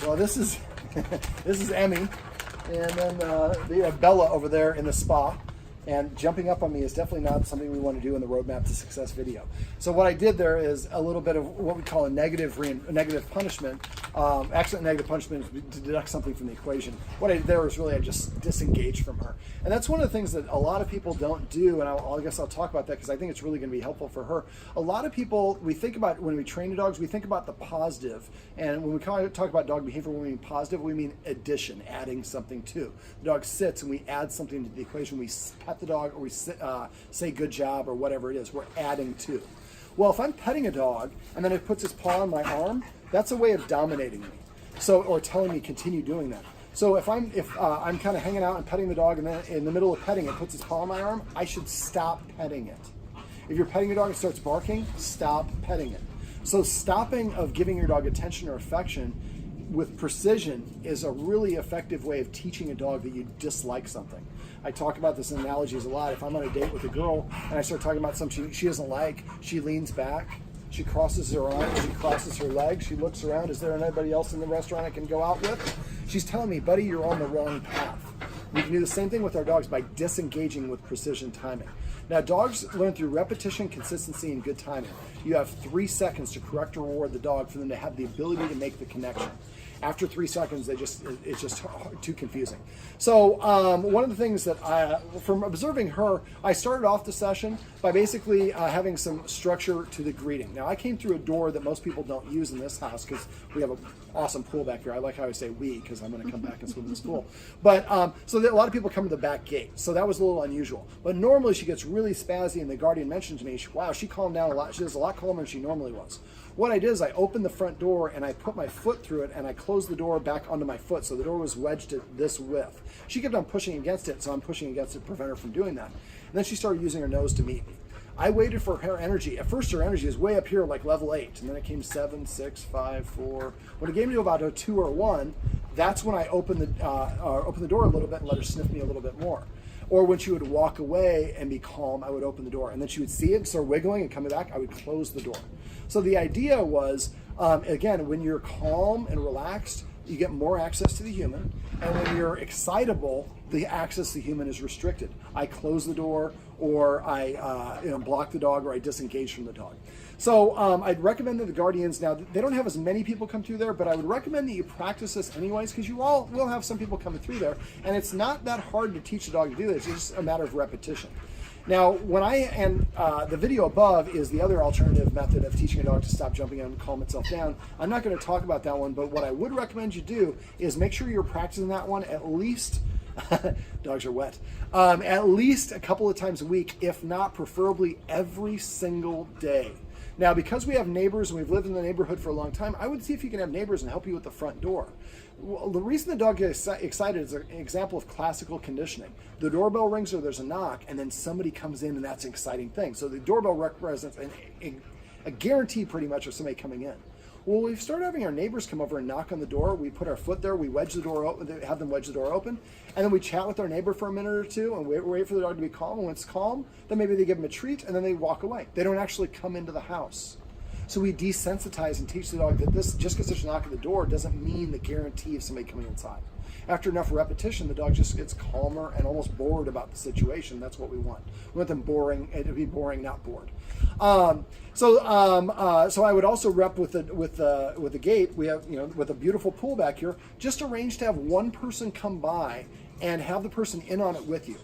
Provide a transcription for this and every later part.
Well, this is this is Emmy, and then we have Bella over there in the spa. And jumping up on me is definitely not something we want to do in the Roadmap to Success video. So what I did there is a little bit of what we call a negative punishment. Actually, negative punishment is to deduct something from the equation. What I did there was really I just disengaged from her. And that's one of the things that a lot of people don't do, and I guess I'll talk about that because I think it's really going to be helpful for her. A lot of people, we think about, when we train the dogs, we think about the positive. And when we talk about dog behavior, when we mean positive, we mean addition, adding something to. The dog sits and we add something to the equation. We pet the dog, or we say good job, or whatever it is, we're adding to. Well, if I'm petting a dog and then it puts its paw on my arm, that's a way of dominating me. So, or telling me continue doing that. So if I'm kind of hanging out and petting the dog, and then in the middle of petting it puts its paw on my arm, I should stop petting it. If you're petting your dog and it starts barking, stop petting it. So stopping of giving your dog attention or affection with precision is a really effective way of teaching a dog that you dislike something. I talk about this in analogies a lot. If I'm on a date with a girl and I start talking about something she doesn't like, she leans back, she crosses her arms, she crosses her legs, she looks around, is there anybody else in the restaurant I can go out with? She's telling me, buddy, you're on the wrong path. We can do the same thing with our dogs by disengaging with precision timing. Now, dogs learn through repetition, consistency, and good timing. You have 3 seconds to correct or reward the dog for them to have the ability to make the connection. After 3 seconds, it's just too confusing. So one of the things that from observing her, I started off the session by basically having some structure to the greeting. Now, I came through a door that most people don't use in this house because we have an awesome pool back here. I like how I say we because I'm going to come back and swim in this pool. But so a lot of people come to the back gate. So that was a little unusual. But normally she gets really spazzy, and the guardian mentioned to me, wow, she calmed down a lot. She was a lot calmer than she normally was. What I did is I opened the front door and I put my foot through it and I closed the door back onto my foot, so the door was wedged at this width. She kept on pushing against it, so I'm pushing against it to prevent her from doing that. And then she started using her nose to meet me. I waited for her energy. At first her energy was way up here like level 8, and then it came 7, 6, 5, 4. When it came to about a 2 or 1, that's when I opened the door a little bit and let her sniff me a little bit more. Or when she would walk away and be calm, I would open the door. And then she would see it, start wiggling and coming back, I would close the door. So the idea was, again, when you're calm and relaxed, you get more access to the human. And when you're excitable, the access to the human is restricted. I close the door, or I block the dog, or I disengage from the dog. So I'd recommend that the guardians, now they don't have as many people come through there, but I would recommend that you practice this anyways, because you all will have some people coming through there, and it's not that hard to teach a dog to do this. It's just a matter of repetition. Now, the video above is the other alternative method of teaching a dog to stop jumping and calm itself down. I'm not going to talk about that one, but what I would recommend you do is make sure you're practicing that one at least, dogs are wet, at least a couple of times a week, if not preferably every single day. Now, because we have neighbors and we've lived in the neighborhood for a long time, I would see if you can have neighbors and help you with the front door. Well, the reason the dog gets excited is an example of classical conditioning. The doorbell rings or there's a knock, and then somebody comes in, and that's an exciting thing. So the doorbell represents a guarantee pretty much of somebody coming in. Well, we've started having our neighbors come over and knock on the door. We put our foot there, we wedge the door open, have them wedge the door open, and then we chat with our neighbor for a minute or two and wait for the dog to be calm. And when it's calm, then maybe they give them a treat, and then they walk away. They don't actually come into the house. So we desensitize and teach the dog that this, just because there's a knock at the door, doesn't mean the guarantee of somebody coming inside. After enough repetition, the dog just gets calmer and almost bored about the situation. That's what we want. We want them boring. It'd be boring, not bored. So I would also rep with the gate. We have, with a beautiful pool back here, just arrange to have one person come by and have the person in on it with you.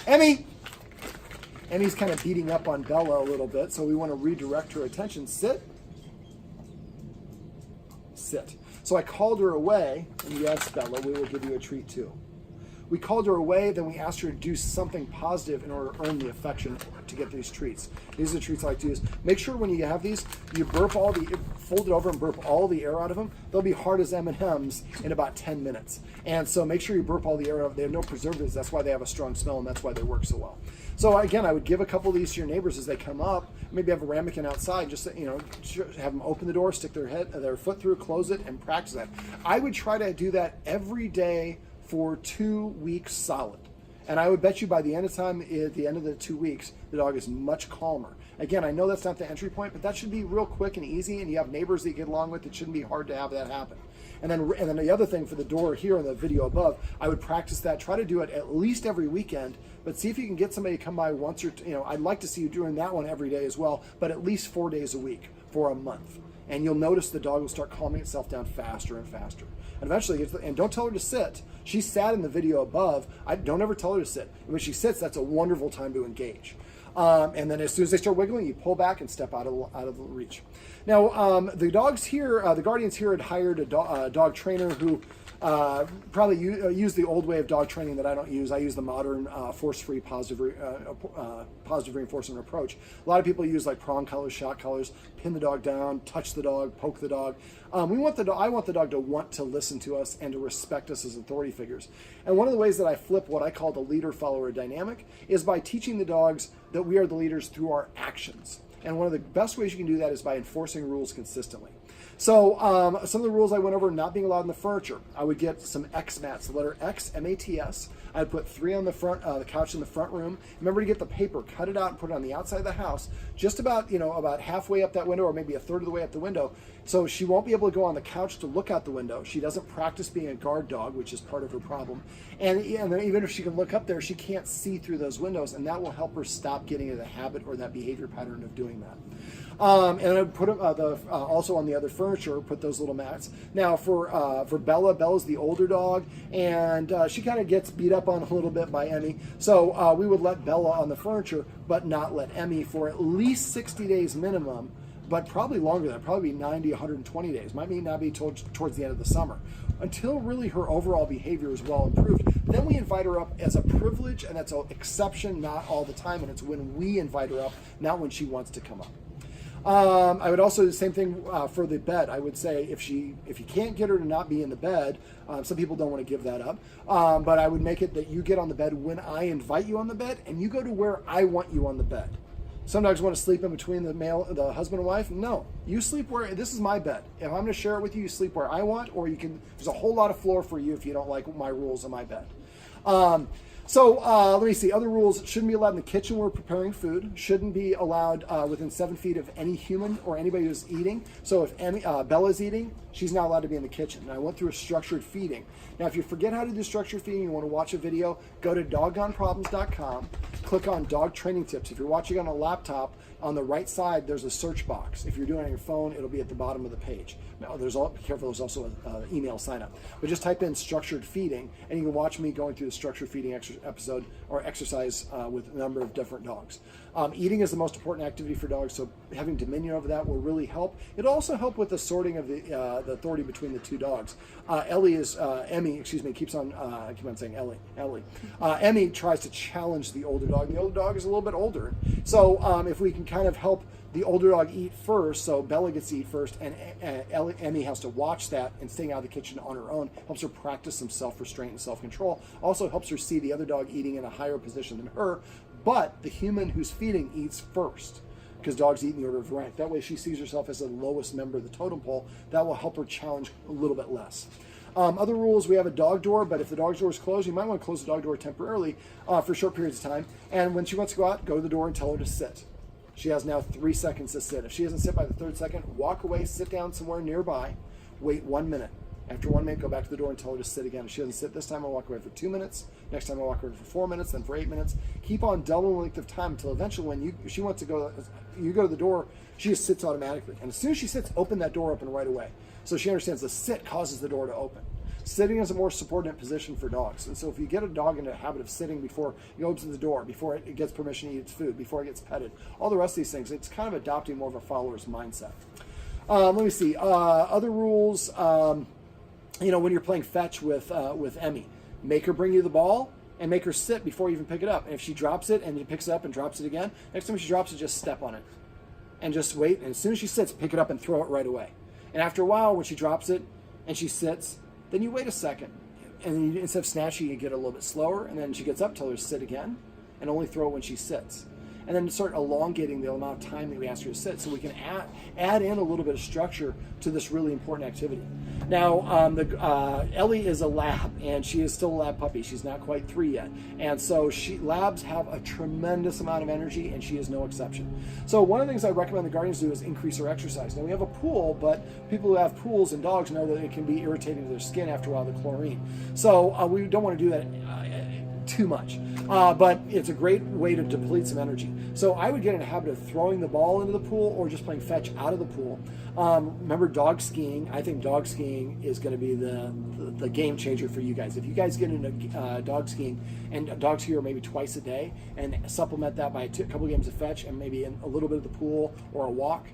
Emmy. Emmy's kind of beating up on Bella a little bit, so we want to redirect her attention. Sit. Sit. So I called her away, and yes, Bella, we will give you a treat too. We called her away, then we asked her to do something positive in order to earn the affection to get these treats. These are the treats I like to use. Make sure when you have these, you fold it over and burp all the air out of them. They'll be hard as M&Ms in about 10 minutes. And so make sure you burp all the air out. They have no preservatives. That's why they have a strong smell, and that's why they work so well. So again, I would give a couple of these to your neighbors as they come up. Maybe have a ramekin outside, just have them open the door, stick their foot through, close it, and practice that. I would try to do that every day for 2 weeks solid. And I would bet you by the end of time, at the end of the 2 weeks, the dog is much calmer. Again, I know that's not the entry point, but that should be real quick and easy, and you have neighbors that you get along with. It shouldn't be hard to have that happen. And then the other thing for the door here in the video above, I would practice that. Try to do it at least every weekend, but see if you can get somebody to come by once or, I'd like to see you doing that one every day as well, but at least 4 days a week for a month. And you'll notice the dog will start calming itself down faster and faster. And eventually, and don't tell her to sit. She sat in the video above. Don't ever tell her to sit. When she sits, that's a wonderful time to engage. And then as soon as they start wiggling, you pull back and step out of reach. Now, the dogs here, the guardians here had hired a dog trainer who probably used the old way of dog training that I don't use. I use the modern force-free positive reinforcement approach. A lot of people use like prong collars, shock collars, pin the dog down, touch the dog, poke the dog. I want the dog to want to listen to us and to respect us as authority figures. And one of the ways that I flip what I call the leader-follower dynamic is by teaching the dogs that we are the leaders through our actions. And one of the best ways you can do that is by enforcing rules consistently. So some of the rules I went over: not being allowed in the furniture. I would get some X mats, the letter X, M-A-T-S. I'd put 3 on the front, the couch in the front room. Remember to get the paper, cut it out, and put it on the outside of the house, just about about halfway up that window, or maybe a third of the way up the window. So she won't be able to go on the couch to look out the window. She doesn't practice being a guard dog, which is part of her problem. And then even if she can look up there, she can't see through those windows, and that will help her stop getting into the habit or that behavior pattern of doing that. And I put also on the other furniture, put those little mats. Now for Bella, Bella's the older dog, and she kind of gets beat up on a little bit by Emmy. So we would let Bella on the furniture, but not let Emmy for at least 60 days minimum, but probably longer than that, probably 90, 120 days. Might not be towards the end of the summer, until really her overall behavior is well improved. Then we invite her up as a privilege, and that's an exception, not all the time, and it's when we invite her up, not when she wants to come up. I would also do the same thing for the bed. I would say if you can't get her to not be in the bed, some people don't want to give that up, but I would make it that you get on the bed when I invite you on the bed, and you go to where I want you on the bed. Some dogs want to sleep in between the husband and wife. No, you sleep where, this is my bed. If I'm going to share it with you, you sleep where I want, or there's a whole lot of floor for you if you don't like my rules on my bed. Let me see. Other rules: shouldn't be allowed in the kitchen when we're preparing food. Shouldn't be allowed within 7 feet of any human or anybody who's eating. So if Bella's eating, she's not allowed to be in the kitchen. And I went through a structured feeding. Now, if you forget how to do structured feeding, you want to watch a video, go to doggoneproblems.com, click on dog training tips. If you're watching on a laptop, on the right side, there's a search box. If you're doing it on your phone, it'll be at the bottom of the page. Now, be careful, there's also an email sign up. But just type in structured feeding, and you can watch me going through the structured feeding episode or exercise with a number of different dogs. Eating is the most important activity for dogs, so having dominion over that will really help. It'll also help with the sorting of the authority between the two dogs. Emmy keeps on, I keep on saying Ellie. Emmy tries to challenge the older dog. The older dog is a little bit older. So if we can kind of help the older dog eat first, so Bella gets to eat first, and Emmy has to watch that and staying out of the kitchen on her own, helps her practice some self-restraint and self-control. Also helps her see the other dog eating in a higher position than her, but the human who's feeding eats first, because dogs eat in the order of rank. That way she sees herself as the lowest member of the totem pole. That will help her challenge a little bit less. Other rules: we have a dog door, but if the dog door is closed, you might want to close the dog door temporarily for short periods of time. And when she wants to go out, go to the door and tell her to sit. She has now 3 seconds to sit. If she doesn't sit by the 3rd second, walk away, sit down somewhere nearby, wait 1 minute. After 1 minute, go back to the door and tell her to sit again. If she doesn't sit this time, I'll walk away for 2 minutes. Next time, I'll walk away for 4 minutes, then for 8 minutes. Keep on double the length of time until eventually when she wants to go, you go to the door, she just sits automatically. And as soon as she sits, open that door open right away. So she understands the sit causes the door to open. Sitting is a more subordinate position for dogs. And so if you get a dog into a habit of sitting before it opens the door, before it gets permission to eat its food, before it gets petted, all the rest of these things, it's kind of adopting more of a follower's mindset. Let me see. Other rules, when you're playing fetch with Emmy, make her bring you the ball and make her sit before you even pick it up. And if she drops it and she picks it up and drops it again, next time she drops it, just step on it. And just wait. And as soon as she sits, pick it up and throw it right away. And after a while, when she drops it and she sits, then you wait a second, and instead of snatching, you get a little bit slower, and then she gets up, tell her to sit again, and only throw it when she sits. and then start elongating the amount of time that we ask her to sit, so we can add in a little bit of structure to this really important activity. Now, Ellie is a lab, and she is still a lab puppy. She's not quite 3 yet, and so labs have a tremendous amount of energy, and she is no exception. So one of the things I recommend the guardians do is increase their exercise. Now, we have a pool, but people who have pools and dogs know that it can be irritating to their skin after a while, the chlorine. So we don't want to do that too much, but it's a great way to deplete some energy. So I would get in a habit of throwing the ball into the pool or just playing fetch out of the pool. Remember dog skiing. I think dog skiing is going to be the game changer for you guys. If you guys get into dog skiing and dog ski maybe twice a day and supplement that by a couple games of fetch and maybe a little bit of the pool or a walk,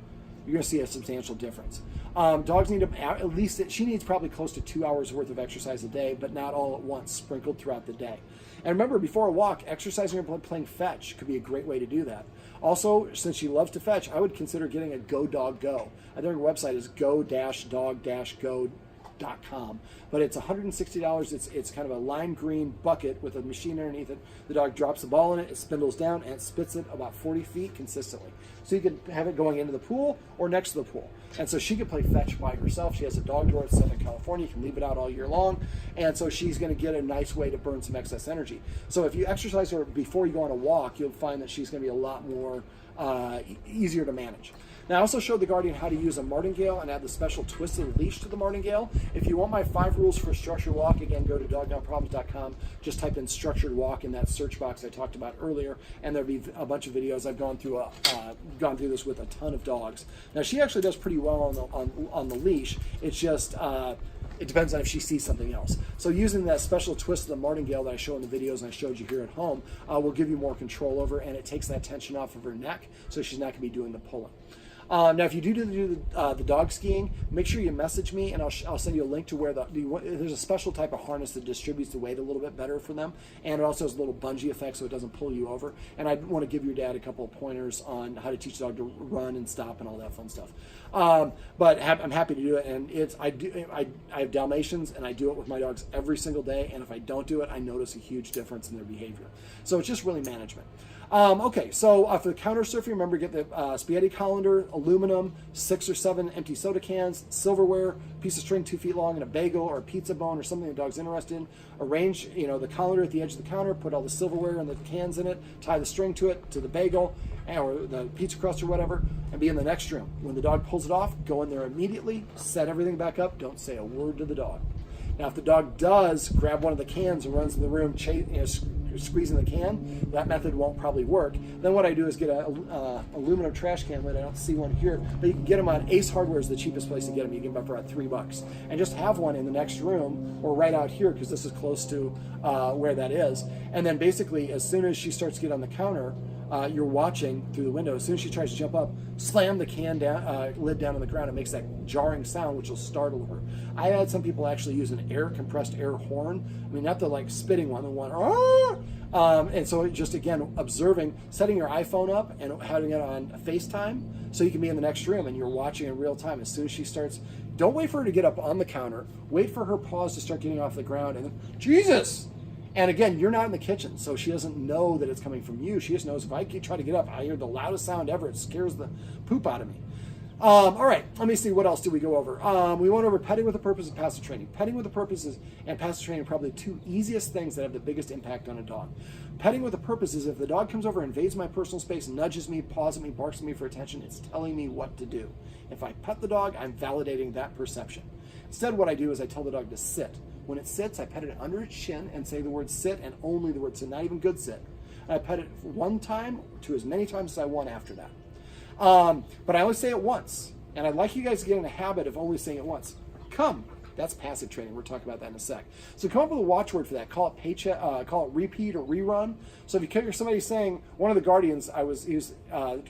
you're going to see a substantial difference. Dogs need at least, she needs probably close to 2 hours worth of exercise a day, but not all at once, sprinkled throughout the day. And remember, before a walk, exercising or playing fetch could be a great way to do that. Also, since she loves to fetch, I would consider getting a Go Dog Go. I think her website is go-dog-go.com, but it's $160. It's kind of a lime green bucket with a machine underneath it. The dog drops the ball in it, it spindles down, and it spits it about 40 feet consistently. So you can have it going into the pool or next to the pool. And so she can play fetch by herself. She has a dog door in Southern California. You can leave it out all year long. And so she's going to get a nice way to burn some excess energy. So if you exercise her before you go on a walk, you'll find that she's going to be a lot more easier to manage. Now, I also showed the Guardian how to use a martingale and add the special twisted leash to the martingale. If you want my 5 rules for a structured walk, again, go to dognowproblems.com. Just type in structured walk in that search box I talked about earlier, and there'll be a bunch of videos. I've gone through this with a ton of dogs. Now, she actually does pretty well on the leash. It's just it depends on if she sees something else. So using that special twist of the martingale that I show in the videos and I showed you here at home will give you more control over her, and it takes that tension off of her neck, so she's not going to be doing the pulling. Now, if you do the dog skiing, make sure you message me, and I'll send you a link to where there's a special type of harness that distributes the weight a little bit better for them, and it also has a little bungee effect so it doesn't pull you over. And I want to give your dad a couple of pointers on how to teach the dog to run and stop and all that fun stuff. But I'm happy to do it, and I have Dalmatians, and I do it with my dogs every single day, and if I don't do it, I notice a huge difference in their behavior. So it's just really management. Okay, so for the counter surfing, remember, get the spaghetti colander, aluminum, 6 or 7 empty soda cans, silverware, piece of string 2 feet long, and a bagel or a pizza bone or something the dog's interested in. Arrange, the colander at the edge of the counter, put all the silverware and the cans in it, tie the string to it, to the bagel, or the pizza crust or whatever, and be in the next room. When the dog pulls it off, go in there immediately, set everything back up, don't say a word to the dog. Now, if the dog does grab one of the cans and runs in the room, squeezing the can, that method won't probably work. Then what I do is get a aluminum trash can lid. I don't see one here, but you can get them on Ace Hardware is the cheapest place to get them. You can get them for about $3, and just have one in the next room or right out here, because this is close to where that is. And then basically, as soon as she starts to get on the counter, you're watching through the window. As soon as she tries to jump up, slam the can down, lid down on the ground. It makes that jarring sound, which will startle her. I had some people actually use an compressed air horn. I mean, not the like spitting one, the one. And so just, again, observing, setting your iPhone up and having it on FaceTime so you can be in the next room and you're watching in real time. As soon as she starts, don't wait for her to get up on the counter. Wait for her paws to start getting off the ground, and then, Jesus! And again, you're not in the kitchen, so she doesn't know that it's coming from you. She just knows if I try to get up, I hear the loudest sound ever. It scares the poop out of me. All right, let me see, what else did we go over? We went over petting with a purpose and passive training. Petting with a purpose and passive training are probably the 2 easiest things that have the biggest impact on a dog. Petting with a purpose is if the dog comes over, invades my personal space, nudges me, paws at me, barks at me for attention, it's telling me what to do. If I pet the dog, I'm validating that perception. Instead, what I do is I tell the dog to sit. When it sits, I pet it under its chin and say the word sit and only the word sit, not even good sit. And I pet it 1 time to as many times as I want after that. But I only say it once. And I'd like you guys to get in the habit of only saying it once. Come. That's passive training. We'll talk about that in a sec. So come up with a watchword for that. Call it paycheck, call it repeat or rerun. So if you hear somebody saying, one of the guardians, he was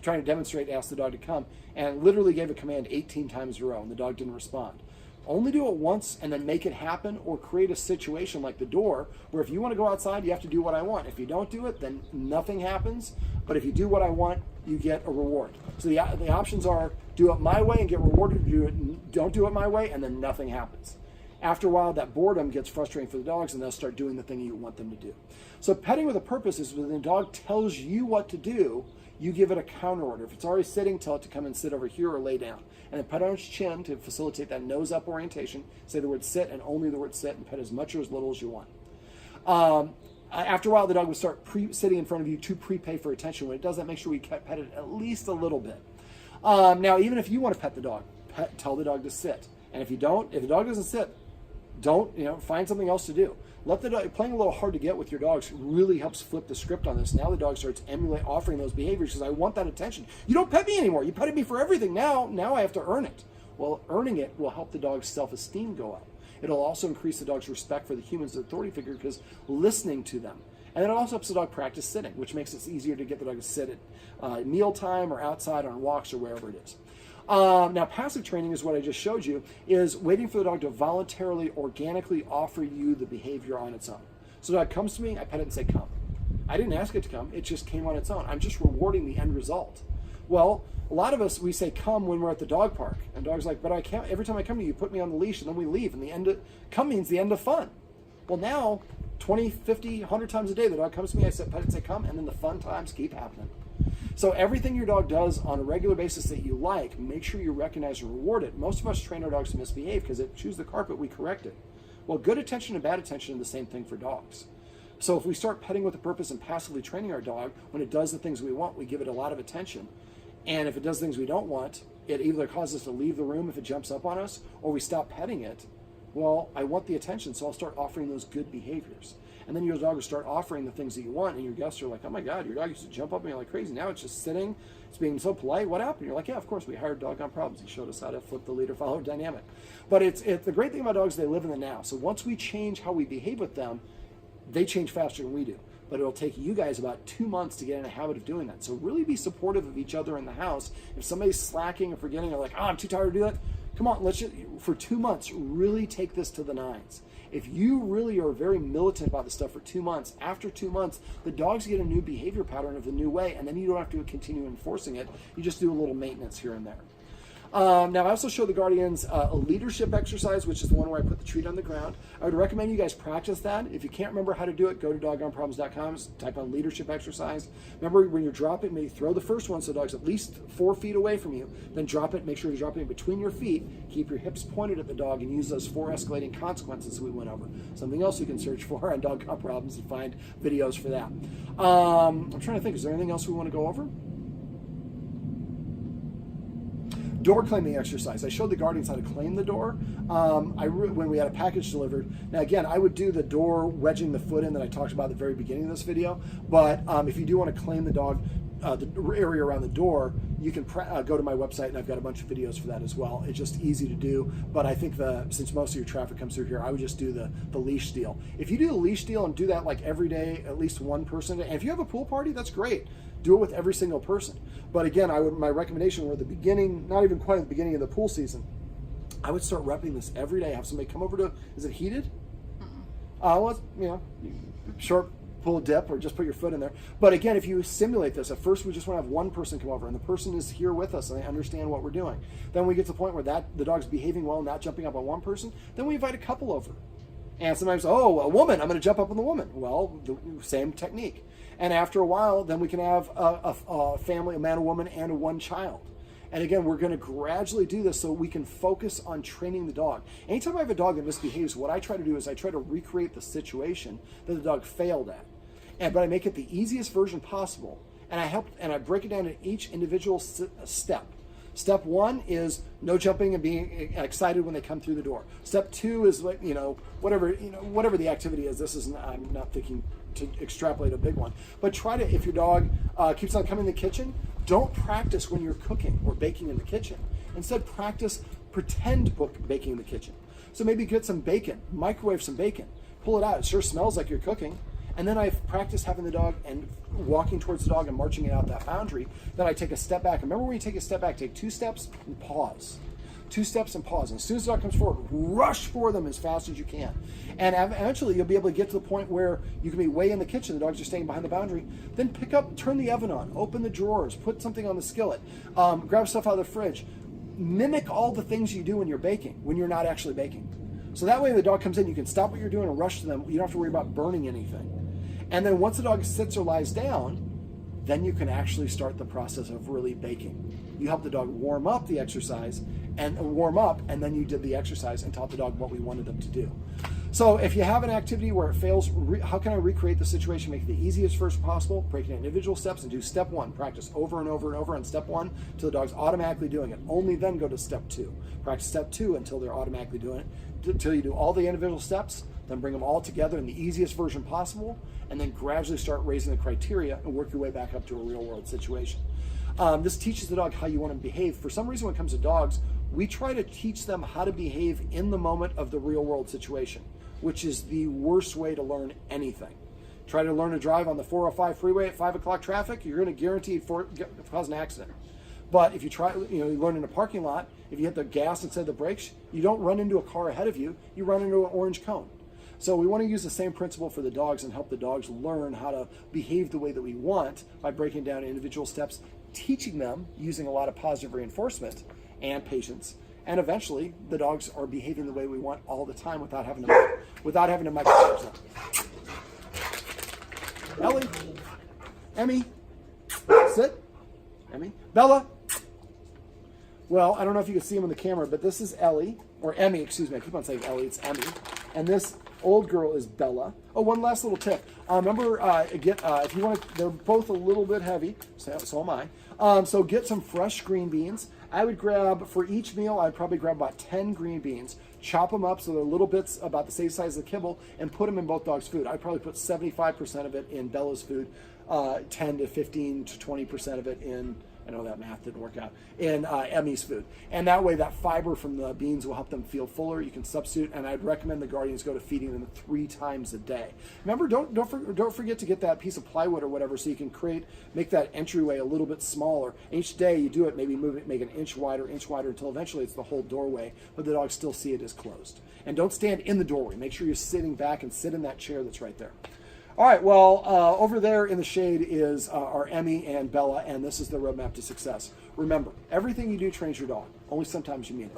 trying to demonstrate, asked the dog to come, and literally gave a command 18 times in a row, and the dog didn't respond. Only do it once and then make it happen, or create a situation like the door where if you want to go outside, you have to do what I want. If you don't do it, then nothing happens. But if you do what I want, you get a reward. So the options are do it my way and get rewarded, don't do it my way, and then nothing happens. After a while, that boredom gets frustrating for the dogs, and they'll start doing the thing you want them to do. So petting with a purpose is when the dog tells you what to do, you give it a counter order. If it's already sitting, tell it to come and sit over here or lay down. And then pet on its chin to facilitate that nose up orientation. Say the word sit and only the word sit, and pet as much or as little as you want. After a while, the dog will start sitting in front of you to prepay for attention. When it does that, make sure we pet it at least a little bit. Now, even if you want to pet the dog, tell the dog to sit. And if the dog doesn't sit, don't, find something else to do. Let the dog, playing a little hard to get with your dogs really helps flip the script on this. Now the dog starts offering those behaviors because I want that attention. You don't pet me anymore. You petted me for everything. Now I have to earn it. Well, earning it will help the dog's self-esteem go up. It'll also increase the dog's respect for the human's authority figure because listening to them. And then it also helps the dog practice sitting, which makes it easier to get the dog to sit at mealtime or outside on walks or wherever it is. Now, passive training is what I just showed you, is waiting for the dog to voluntarily, organically offer you the behavior on its own. So the dog comes to me, I pet it and say, come. I didn't ask it to come, it just came on its own. I'm just rewarding the end result. Well, a lot of us, we say come when we're at the dog park. And the dog's like, but I can't, every time I come to you, put me on the leash and then we leave. And come means the end of fun. Well, now, 20, 50, 100 times a day, the dog comes to me, I pet it and say come, and then the fun times keep happening. So everything your dog does on a regular basis that you like, make sure you recognize and reward it. Most of us train our dogs to misbehave because it chews the carpet, we correct it. Well, good attention and bad attention are the same thing for dogs. So if we start petting with a purpose and passively training our dog, when it does the things we want, we give it a lot of attention. And if it does things we don't want, it either causes us to leave the room if it jumps up on us, or we stop petting it. Well, I want the attention, so I'll start offering those good behaviors. And then your dog will start offering the things that you want, and your guests are like, oh my God, your dog used to jump up on me like crazy. Now it's just sitting, it's being so polite. What happened? You're like, yeah, of course, we hired Dog on Problems. He showed us how to flip the leader-follower dynamic. But it's the great thing about dogs, they live in the now. So once we change how we behave with them, they change faster than we do. But it'll take you guys about 2 months to get in a habit of doing that. So really be supportive of each other in the house. If somebody's slacking or forgetting, or like, oh, I'm too tired to do that, come on, let's just, for 2 months, really take this to the nines. If you really are very militant about this stuff for 2 months, after 2 months, the dogs get a new behavior pattern of the new way, and then you don't have to continue enforcing it. You just do a little maintenance here and there. Now, I also show the Guardians a leadership exercise, which is the one where I put the treat on the ground. I would recommend you guys practice that. If you can't remember how to do it, go to dogonproblems.com, type on leadership exercise. Remember, when you're dropping, maybe throw the first one so the dog's at least 4 feet away from you. Then drop it, make sure you're dropping it between your feet. Keep your hips pointed at the dog and use those 4 escalating consequences we went over. Something else you can search for on Dog Got Problems and find videos for that. I'm trying to think, is there anything else we want to go over? Door claiming exercise. I showed the Guardians how to claim the door when we had a package delivered. Now again, I would do the door wedging the foot in that I talked about at the very beginning of this video, but if you do want to claim the dog, the area around the door, you can go to my website, and I've got a bunch of videos for that as well. It's just easy to do, but I think since most of your traffic comes through here, I would just do the leash deal. If you do the leash deal and do that like every day, at least one person, and if you have a pool party, that's great. Do it with every single person. But again, my recommendation were at the beginning, not even quite at the beginning of the pool season, I would start repping this every day. Have somebody come over to, is it heated? Well, short pull dip, or just put your foot in there. But again, if you simulate this, at first we just want to have one person come over, and the person is here with us and they understand what we're doing. Then we get to the point where the dog's behaving well, not jumping up on one person, then we invite a couple over. And sometimes, oh, a woman, I'm going to jump up on the woman. Well, the same technique. And after a while, then we can have a family, a man, a woman, and one child. And again, we're going to gradually do this so we can focus on training the dog. Anytime I have a dog that misbehaves, what I try to do is I try to recreate the situation that the dog failed at. But I make it the easiest version possible. And I break it down in each individual step. Step 1 is no jumping and being excited when they come through the door. Step 2 is whatever the activity is. I'm not thinking to extrapolate a big one, but try to, if your dog keeps on coming in the kitchen, don't practice when you're cooking or baking in the kitchen. Instead, practice pretend baking in the kitchen. So maybe get some bacon, microwave some bacon, pull it out. It sure smells like you're cooking. And then I practice having the dog and walking towards the dog and marching it out that boundary. Then I take a step back. Remember, when you take a step back, take 2 steps and pause. 2 steps and pause. And as soon as the dog comes forward, rush for them as fast as you can. And eventually you'll be able to get to the point where you can be way in the kitchen, the dogs are staying behind the boundary. Then pick up, turn the oven on, open the drawers, put something on the skillet, grab stuff out of the fridge. Mimic all the things you do when you're baking, when you're not actually baking. So that way the dog comes in, you can stop what you're doing and rush to them. You don't have to worry about burning anything. And then once the dog sits or lies down, then you can actually start the process of really baking. You help the dog warm up the exercise and then you did the exercise and taught the dog what we wanted them to do. So if you have an activity where it fails, how can I recreate the situation, make it the easiest first possible? Break it into individual steps and do step one. Practice over and over and over on step one until the dog's automatically doing it. Only then go to step two. Practice step two until they're automatically doing it. Until you do all the individual steps, then bring them all together in the easiest version possible, and then gradually start raising the criteria and work your way back up to a real world situation. This teaches the dog how you want to behave. For some reason when it comes to dogs, we try to teach them how to behave in the moment of the real world situation, which is the worst way to learn anything. Try to learn to drive on the 405 freeway at 5 o'clock traffic, you're going to guarantee cause an accident. But if you try, you learn in a parking lot, if you hit the gas instead of the brakes, you don't run into a car ahead of you, you run into an orange cone. So we want to use the same principle for the dogs and help the dogs learn how to behave the way that we want by breaking down individual steps, teaching them using a lot of positive reinforcement and patience. And eventually, the dogs are behaving the way we want all the time without having to micromanage them. Ellie, Emmy, sit. Emmy, Bella. Well, I don't know if you can see him on the camera, but this is Ellie, or Emmy, excuse me. I keep on saying Ellie, it's Emmy. And this old girl is Bella. Oh, one last little tip. Remember, if you want to, they're both a little bit heavy, so am I. So get some fresh green beans. I would grab, for each meal, I'd probably grab about 10 green beans, chop them up so they're little bits about the same size as the kibble, and put them in both dogs' food. I'd probably put 75% of it in Bella's food, 10 to 15 to 20% of it in, I know that math didn't work out, in Emmy's food. And that way that fiber from the beans will help them feel fuller. You can substitute, and I'd recommend the Guardians go to feeding them 3 times a day. Remember, don't forget to get that piece of plywood or whatever so you can make that entryway a little bit smaller. And each day you do it, maybe make an inch wider until eventually it's the whole doorway, but the dogs still see it as closed. And don't stand in the doorway. Make sure you're sitting back and sit in that chair that's right there. All right, well, over there in the shade is our Emmy and Bella, and this is the roadmap to success. Remember, everything you do trains your dog. Only sometimes you mean it.